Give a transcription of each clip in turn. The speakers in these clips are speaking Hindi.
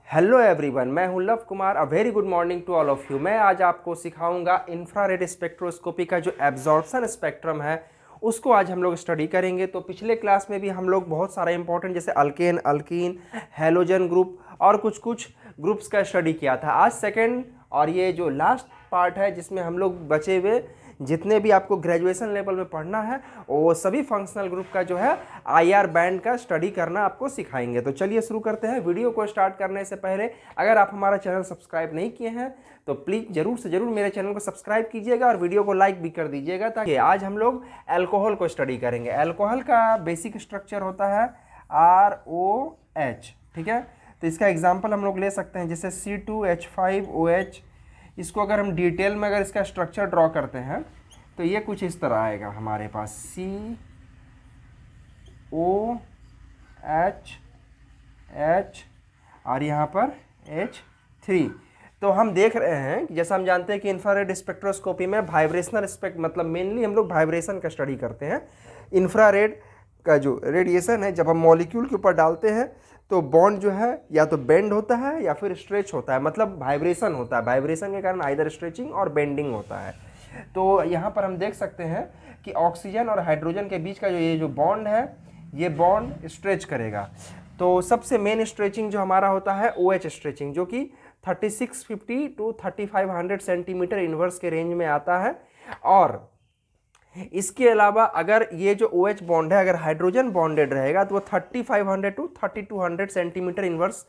हेलो एवरीवन, मैं हूं Luv Kumar. A very good morning to all of you. मैं आज आपको सिखाऊंगा इंफ्रारेड स्पेक्ट्रोस्कोपी का जो एब्जॉर्प्शन स्पेक्ट्रम है उसको आज हम लोग स्टडी करेंगे। तो पिछले क्लास में भी हम लोग बहुत सारा इंपॉर्टेंट जैसे अल्केन, अल्कीन, हैलोजन ग्रुप और कुछ कुछ ग्रुप्स का स्टडी किया था। आज सेकेंड और ये जो लास्ट पार्ट है जिसमें हम लोग बचे हुए जितने भी आपको ग्रेजुएशन लेवल में पढ़ना है वो सभी फंक्शनल ग्रुप का जो है आईआर बैंड का स्टडी करना आपको सिखाएंगे। तो चलिए शुरू करते हैं। वीडियो को स्टार्ट करने से पहले अगर आप हमारा चैनल सब्सक्राइब नहीं किए हैं तो प्लीज़ जरूर से जरूर मेरे चैनल को सब्सक्राइब कीजिएगा और वीडियो को लाइक भी कर दीजिएगा, ताकि आज हम लोग अल्कोहल को स्टडी करेंगे। अल्कोहल का बेसिक स्ट्रक्चर होता है ROH, ठीक है। तो इसका एग्जाम्पल हम लोग ले सकते हैं जैसे C2H5OH। इसको अगर हम डिटेल में अगर इसका स्ट्रक्चर ड्रॉ करते हैं तो ये कुछ इस तरह आएगा हमारे पास COH और यहाँ पर H3। तो हम देख रहे हैं कि जैसा हम जानते हैं कि इंफ्रारेड स्पेक्ट्रोस्कोपी में वाइब्रेशनल स्पेक्ट मतलब मेनली हम लोग वाइब्रेशन का स्टडी करते हैं। इंफ्रारेड का जो रेडिएशन है जब हम मॉलिक्यूल के ऊपर डालते हैं तो बॉन्ड जो है या तो बेंड होता है या फिर स्ट्रेच होता है, मतलब वाइब्रेशन होता है। वाइब्रेशन के कारण आइदर स्ट्रेचिंग और बेंडिंग होता है। तो यहाँ पर हम देख सकते हैं कि ऑक्सीजन और हाइड्रोजन के बीच का ये जो बॉन्ड है ये बॉन्ड स्ट्रेच करेगा। तो सबसे मेन स्ट्रेचिंग जो हमारा होता है OH स्ट्रेचिंग, जो कि 3650 टू 3500 सेंटीमीटर इनवर्स के रेंज में आता है। और इसके अलावा अगर ये जो OH बॉन्ड है अगर हाइड्रोजन बॉन्डेड रहेगा तो वो 3500 टू 3200 सेंटीमीटर इनवर्स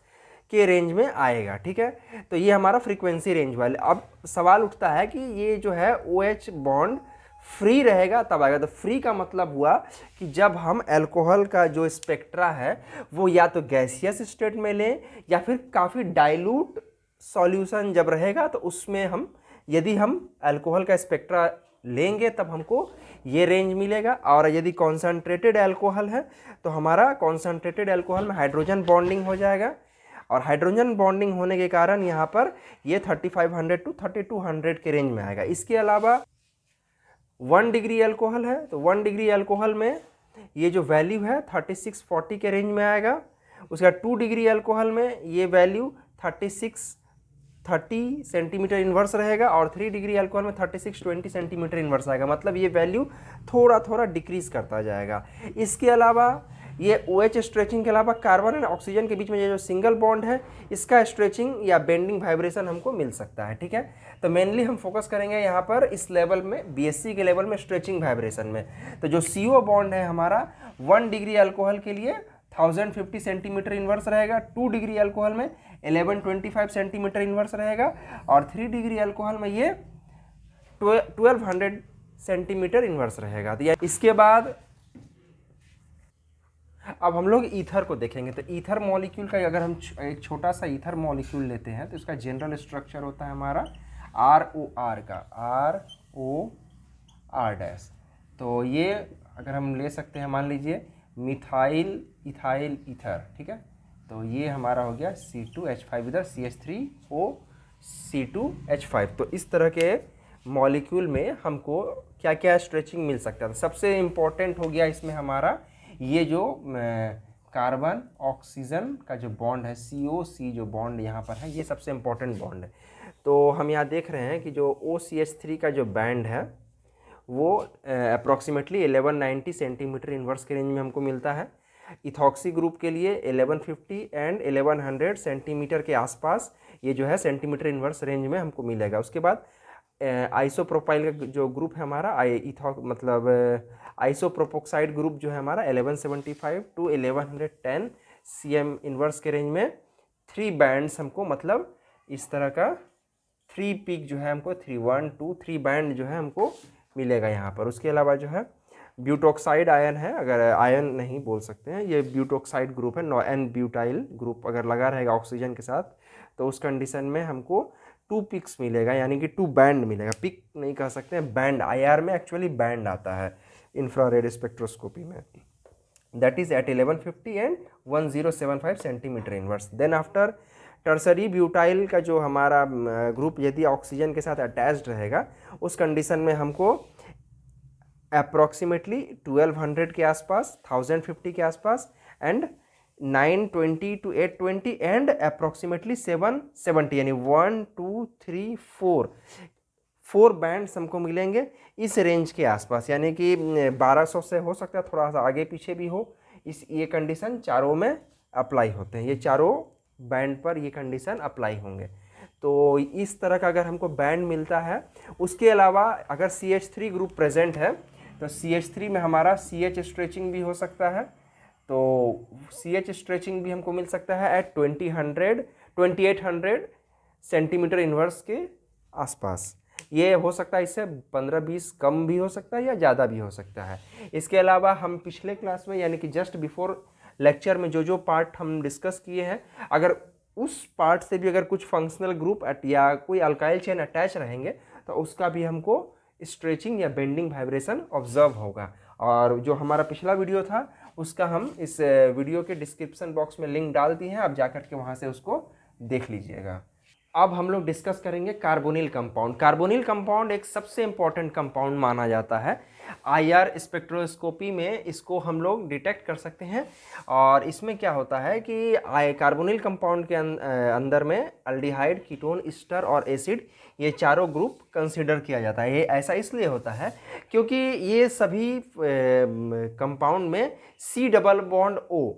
के रेंज में आएगा, ठीक है। तो ये हमारा फ्रीक्वेंसी रेंज वाले। अब सवाल उठता है कि ये जो है OH बॉन्ड फ्री रहेगा तब आएगा। तो फ्री का मतलब हुआ कि जब हम अल्कोहल का जो स्पेक्ट्रा है वो या तो गैसियस स्टेट में लें या फिर काफ़ी डाइल्यूट सॉल्यूशन जब रहेगा तो उसमें हम यदि हम अल्कोहल का स्पेक्ट्रा लेंगे तब हमको ये रेंज मिलेगा। और यदि कॉन्सनट्रेटेड अल्कोहल है तो हमारा कॉन्सनट्रेटेड अल्कोहल में हाइड्रोजन बॉन्डिंग हो जाएगा और हाइड्रोजन बॉन्डिंग होने के कारण यहाँ पर ये 3500 टू 3200 के रेंज में आएगा। इसके अलावा 1 डिग्री अल्कोहल है तो 1 डिग्री अल्कोहल में ये जो वैल्यू है 3640 के रेंज में आएगा। उसका 2 डिग्री अल्कोहल में ये वैल्यू 3630 सेंटीमीटर इन्वर्स रहेगा और 3 डिग्री अल्कोहल में 3620 सेंटीमीटर इन्वर्स आएगा। मतलब ये वैल्यू थोड़ा थोड़ा डिक्रीज करता जाएगा। इसके अलावा ये OH स्ट्रेचिंग के अलावा कार्बन एंड ऑक्सीजन के बीच में ये जो सिंगल बॉन्ड है इसका स्ट्रेचिंग या बेंडिंग वाइब्रेशन हमको मिल सकता है, ठीक है। तो मेनली हम फोकस करेंगे यहाँ पर इस लेवल में BSc के लेवल में स्ट्रेचिंग वाइब्रेशन में। तो जो CO बॉन्ड है हमारा 1 डिग्री अल्कोहल के लिए 1050 सेंटीमीटर इन्वर्स रहेगा, 2 डिग्री अल्कोहल में 1125 सेंटीमीटर इन्वर्स रहेगा और 3 डिग्री अल्कोहल में ये 1200 सेंटीमीटर इन्वर्स रहेगा। तो इसके बाद अब हम लोग ईथर को देखेंगे। तो ईथर मॉलिक्यूल का अगर हम एक छोटा सा ईथर मॉलिक्यूल लेते हैं तो इसका जनरल स्ट्रक्चर होता है हमारा ROR का, ROR-। तो ये अगर हम ले सकते हैं मान लीजिए मिथाइल इथाइल ईथर, ठीक है। तो ये हमारा हो गया C2H5 इधर CH3O C2H5। तो इस तरह के मॉलिक्यूल में हमको क्या क्या स्ट्रेचिंग मिल सकता है। सबसे इम्पोर्टेंट हो गया इसमें हमारा ये जो कार्बन ऑक्सीजन का जो बॉन्ड है COC जो बॉन्ड यहाँ पर है ये सबसे इम्पोर्टेंट बॉन्ड है। तो हम यहाँ देख रहे हैं कि जो OCH3 का जो बैंड है वो अप्रॉक्सीमेटली 1190 सेंटीमीटर इन्वर्स के रेंज में हमको मिलता है। इथॉक्सी ग्रुप के लिए 1150 एंड 1100 सेंटीमीटर के आसपास ये जो है सेंटीमीटर इन्वर्स रेंज में हमको मिलेगा। उसके बाद आइसोप्रोपाइल का जो ग्रुप है हमारा मतलब आइसोप्रोपोक्साइड ग्रुप जो है हमारा 1175 टू 1110 cm इन्वर्स के रेंज में 3 बैंड्स हमको, मतलब इस तरह का 3 पीक जो है हमको 3 1 2 3 बैंड जो है हमको मिलेगा यहाँ पर। उसके अलावा जो है ब्यूटोक्साइड आयन है, अगर आयन नहीं बोल सकते हैं, ये ब्यूटोक्साइड ग्रुप है। N ब्यूटाइल ग्रुप अगर लगा रहेगा ऑक्सीजन के साथ तो उस कंडीशन में हमको 2 पिक्स मिलेगा, यानी कि 2 बैंड मिलेगा। पिक नहीं कह सकते हैं, बैंड। IR में एक्चुअली बैंड आता है इंफ्रारेड स्पेक्ट्रोस्कोपी में। That is at 1150 and 1075 centimetre inverse. Then after tertiary butyl का जो हमारा ग्रुप यदि ऑक्सीजन के साथ अटैच्ड रहेगा उस कंडीशन में हमको अप्रॉक्सीमेटली 1200 के आसपास, 1050 के आसपास एंड 920 to 820 एंड अप्रॉक्सीमेटली 770, यानी 1 2 3 4 बैंड्स हमको मिलेंगे इस रेंज के आसपास, यानी कि 1200 से हो सकता है थोड़ा सा आगे पीछे भी हो। ये कंडीशन चारों में अप्लाई होते हैं, ये चारों बैंड पर ये कंडीशन अप्लाई होंगे। तो इस तरह का अगर हमको बैंड मिलता है, उसके अलावा अगर CH3 ग्रुप प्रेजेंट है तो CH3 में हमारा CH स्ट्रेचिंग भी हो सकता है। तो CH स्ट्रेचिंग भी हमको मिल सकता है एट 2800 सेंटीमीटर इन्वर्स के आसपास। ये हो सकता है इससे 15-20 कम भी हो सकता है या ज़्यादा भी हो सकता है। इसके अलावा हम पिछले क्लास में यानी कि जस्ट बिफोर लेक्चर में जो पार्ट हम डिस्कस किए हैं, अगर उस पार्ट से भी अगर कुछ फंक्शनल ग्रुप या कोई अल्काइल चेन अटैच रहेंगे तो उसका भी हमको स्ट्रेचिंग या बेंडिंग वाइब्रेशन ऑब्जर्व होगा। और जो हमारा पिछला वीडियो था उसका हम इस वीडियो के डिस्क्रिप्शन बॉक्स में लिंक डाल दिए हैं, आप जाकर के वहाँ से उसको देख लीजिएगा। अब हम लोग डिस्कस करेंगे कार्बोनिल कंपाउंड। कार्बोनिल कंपाउंड एक सबसे इम्पॉर्टेंट कंपाउंड माना जाता है। IR स्पेक्ट्रोस्कोपी में इसको हम लोग डिटेक्ट कर सकते हैं। और इसमें क्या होता है कि कार्बोनिल कंपाउंड के अंदर में अल्डिहाइड, कीटोन, ईस्टर और एसिड, ये चारों ग्रुप कंसीडर किया जाता है। ये ऐसा इसलिए होता है क्योंकि ये सभी कंपाउंड में C+O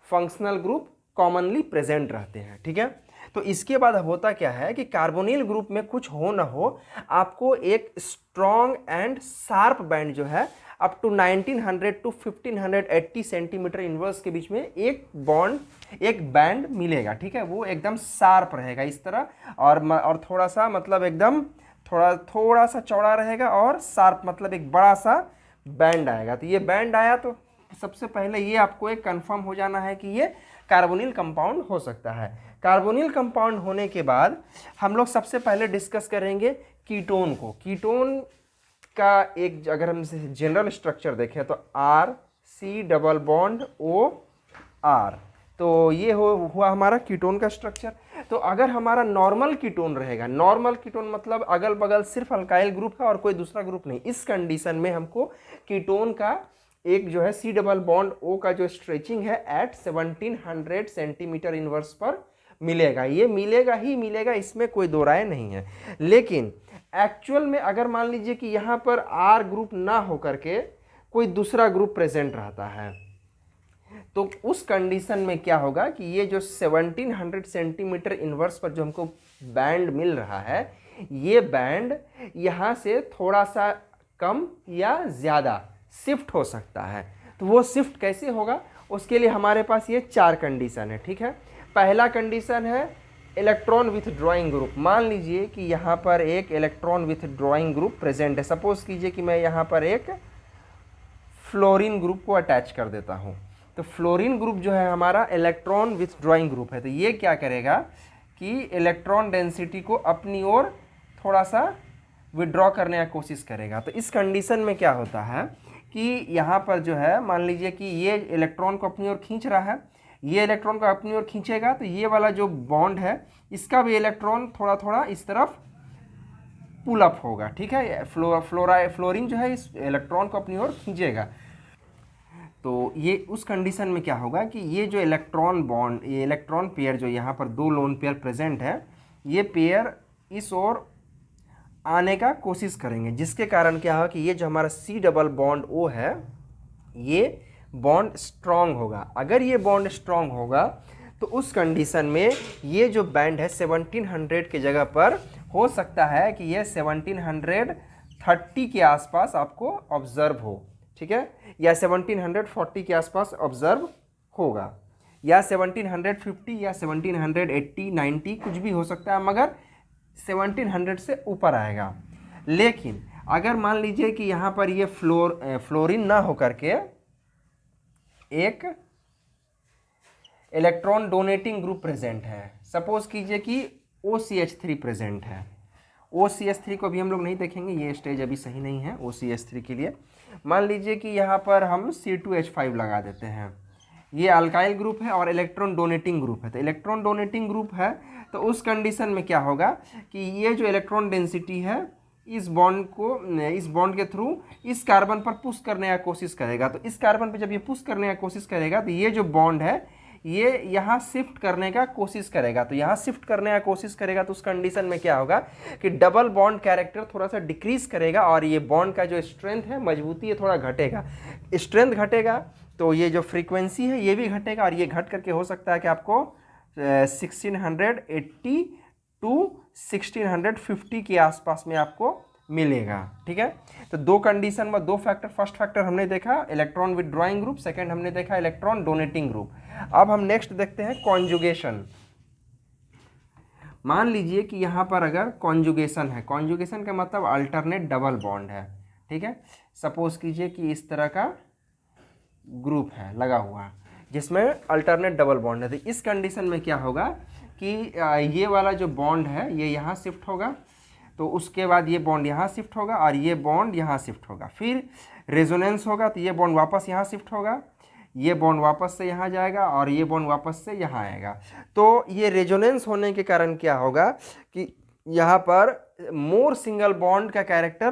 functional group commonly present रहते हैं, ठीक है। तो इसके बाद होता क्या है कि कार्बोनिल ग्रुप में कुछ हो ना हो, आपको एक स्ट्रॉन्ग एंड शार्प बैंड जो है up to 1900 to 1580 centimetre inverse के बीच में एक बैंड मिलेगा, ठीक है। वो एकदम शार्प रहेगा इस तरह, और थोड़ा सा मतलब एकदम थोड़ा सा चौड़ा रहेगा, और शार्प मतलब एक बड़ा सा बैंड आएगा। तो ये बैंड आया तो सबसे पहले ये आपको एक कंफर्म हो जाना है कि ये कार्बोनिल कंपाउंड हो सकता है। कार्बोनिल कंपाउंड होने के बाद हम लोग सबसे पहले डिस्कस करेंगे कीटोन को। कीटोन का एक अगर हम जनरल स्ट्रक्चर देखें तो RC+O तो ये हुआ हमारा कीटोन का स्ट्रक्चर। तो अगर हमारा नॉर्मल कीटोन रहेगा, नॉर्मल कीटोन मतलब अगल बगल सिर्फ अल्काइल ग्रुप है और कोई दूसरा ग्रुप नहीं, इस कंडीशन में हमको कीटोन का एक जो है C+O का जो स्ट्रेचिंग है एट 1700 सेंटीमीटर इनवर्स पर मिलेगा। ये मिलेगा ही मिलेगा, इसमें कोई दो राय नहीं है। लेकिन एक्चुअल में अगर मान लीजिए कि यहाँ पर R ग्रुप ना होकर के कोई दूसरा ग्रुप प्रेजेंट रहता है, तो उस कंडीशन में क्या होगा कि ये जो 1700 सेंटीमीटर इनवर्स पर जो हमको बैंड मिल रहा है, ये बैंड यहाँ से थोड़ा सा कम या ज़्यादा शिफ्ट हो सकता है। तो वो शिफ्ट कैसे होगा, उसके लिए हमारे पास ये 4 कंडीशन है, ठीक है। पहला कंडीशन है इलेक्ट्रॉन विथड्रॉइंग ग्रुप। मान लीजिए कि यहाँ पर एक इलेक्ट्रॉन विथड्रॉइंग ग्रुप प्रेजेंट है। सपोज कीजिए कि मैं यहाँ पर एक फ्लोरीन ग्रुप को अटैच कर देता हूँ। तो फ्लोरीन ग्रुप जो है हमारा इलेक्ट्रॉन विथड्रॉइंग ग्रुप है। तो ये क्या करेगा कि इलेक्ट्रॉन डेंसिटी को अपनी ओर थोड़ा सा विड्रॉ करने की कोशिश करेगा। तो इस कंडीशन में क्या होता है कि यहाँ पर जो है मान लीजिए कि ये इलेक्ट्रॉन को अपनी ओर खींच रहा है, ये इलेक्ट्रॉन को अपनी ओर खींचेगा, तो ये वाला जो बॉन्ड है इसका भी इलेक्ट्रॉन थोड़ा थोड़ा इस तरफ पुल अप होगा, ठीक है। फ्लोरीन जो है इस इलेक्ट्रॉन को अपनी ओर खींचेगा। तो ये उस कंडीशन में क्या होगा कि ये जो इलेक्ट्रॉन बॉन्ड, ये इलेक्ट्रॉन पेयर जो यहाँ पर 2 लोन पेयर प्रेजेंट है, ये पेयर इस ओर आने का कोशिश करेंगे, जिसके कारण क्या होगा कि ये जो हमारा C+O है, ये बॉन्ड स्ट्रॉन्ग होगा। अगर ये बॉन्ड स्ट्रॉन्ग होगा तो उस कंडीशन में ये जो बैंड है 1700 की जगह पर हो सकता है कि ये 1730 के आसपास आपको ऑब्जर्व हो, ठीक है, या 1740 के आसपास ऑब्जर्व होगा, या 1750 या 1780, 90 कुछ भी हो सकता है, मगर 1700 से ऊपर आएगा। लेकिन अगर मान लीजिए कि यहाँ पर ये फ्लोरीन ना होकर के एक इलेक्ट्रॉन डोनेटिंग ग्रुप प्रेजेंट है, सपोज कीजिए कि OCH3 प्रेजेंट है। OCH3 को भी हम लोग नहीं देखेंगे, ये स्टेज अभी सही नहीं है OCH3 के लिए। मान लीजिए कि यहाँ पर हम C2H5 लगा देते हैं, ये अल्काइल ग्रुप है और इलेक्ट्रॉन डोनेटिंग ग्रुप है। तो इलेक्ट्रॉन डोनेटिंग ग्रुप है तो उस कंडीशन में क्या होगा कि ये जो इलेक्ट्रॉन डेंसिटी है इस बॉन्ड के थ्रू इस कार्बन पर पुश करने का कोशिश करेगा। तो इस कार्बन पर जब ये पुश करने का कोशिश करेगा तो ये जो बॉन्ड है ये यहाँ शिफ्ट करने का कोशिश करेगा, तो यहाँ शिफ्ट करने का कोशिश करेगा तो उस कंडीशन में क्या होगा कि डबल बॉन्ड कैरेक्टर थोड़ा सा डिक्रीज करेगा और ये बॉन्ड का जो स्ट्रेंथ है, मजबूती है, थोड़ा घटेगा। स्ट्रेंथ घटेगा तो ये जो फ्रीक्वेंसी है ये भी घटेगा और ये घट करके हो सकता है कि आपको 1680 टू 1650 के आसपास में आपको मिलेगा। ठीक है, तो दो कंडीशन में दो फैक्टर, फर्स्ट फैक्टर हमने देखा इलेक्ट्रॉन विथड्रॉइंग ग्रुप, सेकंड हमने देखा इलेक्ट्रॉन डोनेटिंग ग्रुप। अब हम नेक्स्ट देखते हैं कॉन्जुगेशन। मान लीजिए कि यहाँ पर अगर कॉन्जुगेशन है, कॉन्जुगेशन का मतलब अल्टरनेट डबल बॉन्ड है। ठीक है, सपोज कीजिए कि इस तरह का ग्रुप है लगा हुआ जिसमें अल्टरनेट डबल बॉन्ड है, तो इस कंडीशन में क्या होगा कि ये वाला जो बॉन्ड है ये यहाँ शिफ्ट होगा, तो उसके बाद ये बॉन्ड यहाँ शिफ्ट होगा और ये बॉन्ड यहाँ शिफ्ट होगा, फिर रेजोनेंस होगा तो ये बॉन्ड वापस यहाँ शिफ्ट होगा, ये बॉन्ड वापस से यहाँ जाएगा और ये बॉन्ड वापस से यहाँ आएगा। तो ये रेजोनेंस होने के कारण क्या होगा कि यहाँ पर मोर सिंगल बॉन्ड का कैरेक्टर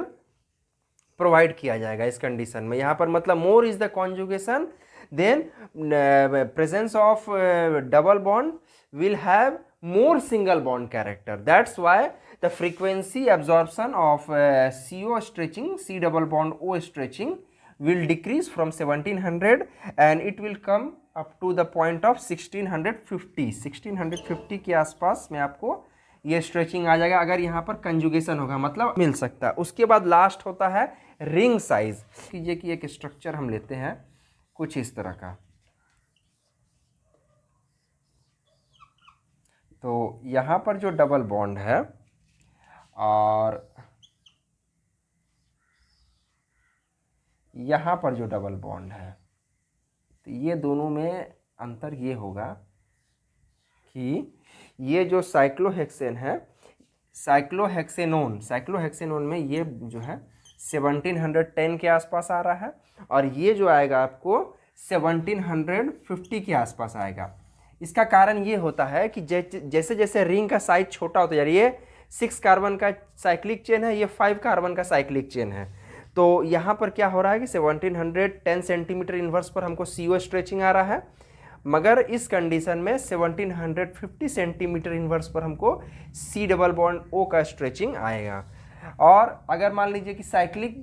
प्रोवाइड किया जाएगा इस कंडीशन में। यहाँ पर मतलब more is the conjugation, then presence of double bond will have more single bond character. That's why the frequency absorption of CO stretching, C double bond O stretching will decrease from 1700 and it will come up to the point of 1650. 1650 के आसपास में आपको ये स्ट्रेचिंग आ जाएगा अगर यहाँ पर कंजुगेशन होगा, मतलब मिल सकता है। उसके बाद लास्ट होता है रिंग साइज। कीजिए कि एक स्ट्रक्चर हम लेते हैं कुछ इस तरह का, तो यहाँ पर जो डबल बॉन्ड है और यहाँ पर जो डबल बॉन्ड है, तो ये दोनों में अंतर ये होगा कि ये जो साइक्लोहेक्सेन है, साइक्लोहेक्सेनोन में ये जो है 1710 के आसपास आ रहा है और ये जो आएगा आपको 1750 के आसपास आएगा। इसका कारण ये होता है कि जैसे जैसे रिंग का साइज छोटा होता जा रही है, 6 कार्बन का साइक्लिक चेन है, ये 5 कार्बन का साइक्लिक चेन है, तो यहाँ पर क्या हो रहा है कि 1710 सेंटीमीटर इन्वर्स पर हमको CO स्ट्रेचिंग आ रहा है, मगर इस कंडीशन में 1750 सेंटीमीटर इन्वर्स पर हमको C डबल बॉन्ड O का स्ट्रेचिंग आएगा। और अगर मान लीजिए कि साइक्लिक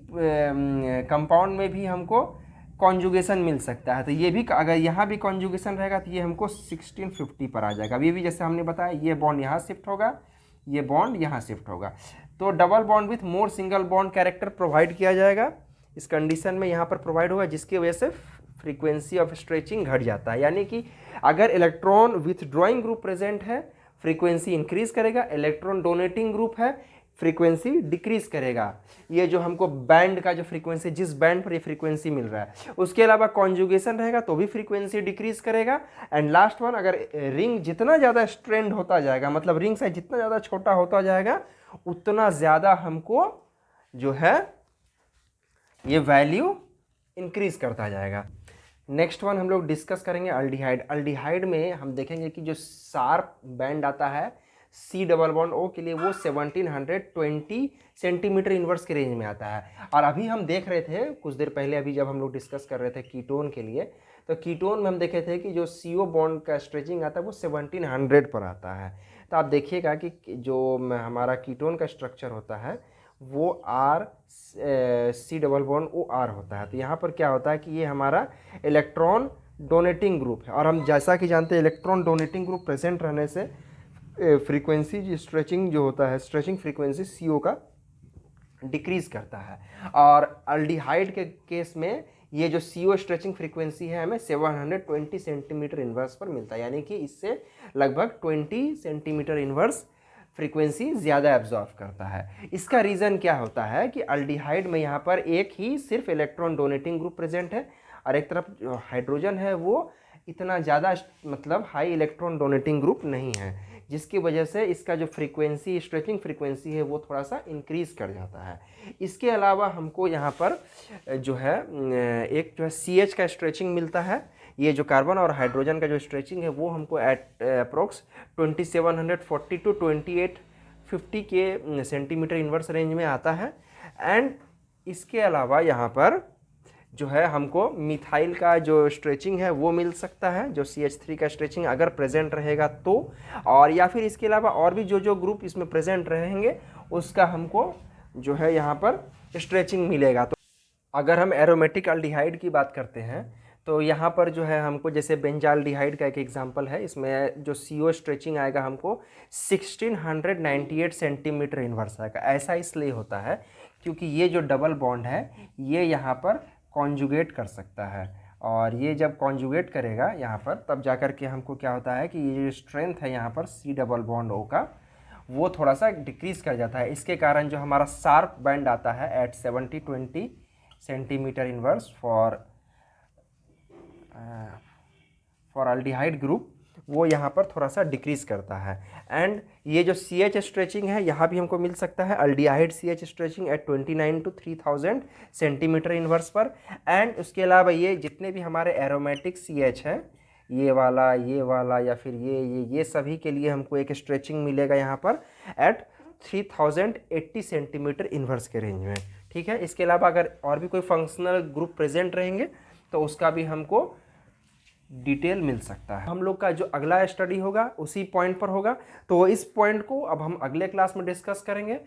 कंपाउंड में भी हमको कॉन्जुगेशन मिल सकता है, तो ये भी अगर यहाँ भी कॉन्जुगेशन रहेगा तो ये हमको 1650 पर आ जाएगा। अभी भी जैसे हमने बताया ये बॉन्ड यहाँ शिफ्ट होगा, ये बॉन्ड यहाँ शिफ्ट होगा, तो double bond with more single bond character provide किया जाएगा इस कंडीशन में, यहाँ पर प्रोवाइड होगा, जिसकी वजह से फ्रीक्वेंसी ऑफ स्ट्रेचिंग घट जाता है। यानी कि अगर इलेक्ट्रॉन विथड्रॉइंग ग्रुप प्रेजेंट है फ्रीक्वेंसी इंक्रीज करेगा, इलेक्ट्रॉन डोनेटिंग ग्रुप है फ्रीक्वेंसी डिक्रीज करेगा। ये जो हमको बैंड का जो फ्रीक्वेंसी, जिस बैंड पर ये फ्रीक्वेंसी मिल रहा है, उसके अलावा कॉन्जुगेशन रहेगा तो भी फ्रीक्वेंसी डिक्रीज करेगा। एंड लास्ट वन, अगर रिंग जितना ज़्यादा स्ट्रेंड होता जाएगा, मतलब रिंग साइज जितना ज़्यादा छोटा होता जाएगा, उतना ज़्यादा हमको जो है ये वैल्यू इंक्रीज करता जाएगा। नेक्स्ट वन हम लोग डिस्कस करेंगे अल्डिहाइड। अल्डिहाइड में हम देखेंगे कि जो शार्प बैंड आता है C डबल बॉन्ड O के लिए, वो 1720 सेंटीमीटर इन्वर्स के रेंज में आता है। और अभी हम देख रहे थे कुछ देर पहले, अभी जब हम लोग डिस्कस कर रहे थे कीटोन के लिए, तो कीटोन में हम देखे थे कि जो CO बॉन्ड का स्ट्रेचिंग आता है वो 1700 पर आता है। तो आप देखिएगा कि जो हमारा कीटोन का स्ट्रक्चर होता है वो C डबल बॉन्ड OR होता है। तो यहाँ पर क्या होता है कि ये हमारा इलेक्ट्रॉन डोनेटिंग ग्रुप है, और हम जैसा कि जानते हैं इलेक्ट्रॉन डोनेटिंग ग्रुप प्रेजेंट रहने से फ्रीक्वेंसी स्ट्रेचिंग जो होता है, स्ट्रेचिंग फ्रीक्वेंसी CO का डिक्रीज करता है। और अल्डिहाइड के केस में ये जो CO स्ट्रेचिंग फ्रीक्वेंसी है हमें 720 सेंटीमीटर इन्वर्स पर मिलता है, यानी कि इससे लगभग 20 सेंटीमीटर इन्वर्स फ्रीक्वेंसी ज़्यादा एब्जॉर्व करता है। इसका रीज़न क्या होता है कि अल्डिहाइड में यहाँ पर एक ही सिर्फ इलेक्ट्रॉन डोनेटिंग ग्रुप प्रेजेंट है और एक तरफ जो हाइड्रोजन है वो इतना ज़्यादा मतलब हाई इलेक्ट्रॉन डोनेटिंग ग्रुप नहीं है, जिसकी वजह से इसका जो फ्रीक्वेंसी स्ट्रेचिंग फ्रीक्वेंसी है वो थोड़ा सा इंक्रीज कर जाता है। इसके अलावा हमको यहाँ पर जो है एक जो है CH का स्ट्रेचिंग मिलता है। ये जो कार्बन और हाइड्रोजन का जो स्ट्रेचिंग है वो हमको एट अप्रोक्स 2740 टू 2850 के सेंटीमीटर इन्वर्स रेंज में आता है। एंड इसके अलावा यहाँ पर जो है हमको मिथाइल का जो स्ट्रेचिंग है वो मिल सकता है, जो CH3 का स्ट्रेचिंग अगर प्रेजेंट रहेगा तो, और या फिर इसके अलावा और भी जो ग्रुप इसमें प्रेजेंट रहेंगे उसका हमको जो है यहाँ पर स्ट्रेचिंग मिलेगा। तो अगर हम एरोमेटिक अल्डिहाइड की बात करते हैं तो यहाँ पर जो है हमको जैसे बेंजाल्डिहाइड का एक एग्जांपल है, इसमें जो CO स्ट्रेचिंग आएगा हमको 1698 सेंटीमीटर इनवर्स आएगा। ऐसा इसलिए होता है क्योंकि ये जो डबल बॉन्ड है ये यहाँ पर कॉन्जुगेट कर सकता है, और ये जब कॉन्जुगेट करेगा यहाँ पर तब जाकर के हमको क्या होता है कि ये जो स्ट्रेंथ है यहाँ पर C डबल बॉन्ड O का वो थोड़ा सा डिक्रीज कर जाता है। इसके कारण जो हमारा शार्प बैंड आता है at 70-20 centimetre inverse for aldehyde group, वो यहाँ पर थोड़ा सा डिक्रीज करता है। एंड ये जो CH स्ट्रेचिंग है यहाँ भी हमको मिल सकता है aldehyde CH stretching at 29 to 3000 centimetre inverse पर। एंड उसके अलावा ये जितने भी हमारे एरोमेटिक CH हैं, ये वाला या फिर ये सभी के लिए हमको एक स्ट्रेचिंग मिलेगा यहाँ पर एट 3080 सेंटीमीटर इनवर्स के रेंज में। ठीक है, इसके अलावा अगर और भी कोई फंक्शनल ग्रुप प्रेजेंट रहेंगे तो उसका भी हमको डिटेल मिल सकता है। हम लोग का जो अगला स्टडी होगा उसी पॉइंट पर होगा, तो इस पॉइंट को अब हम अगले क्लास में डिस्कस करेंगे।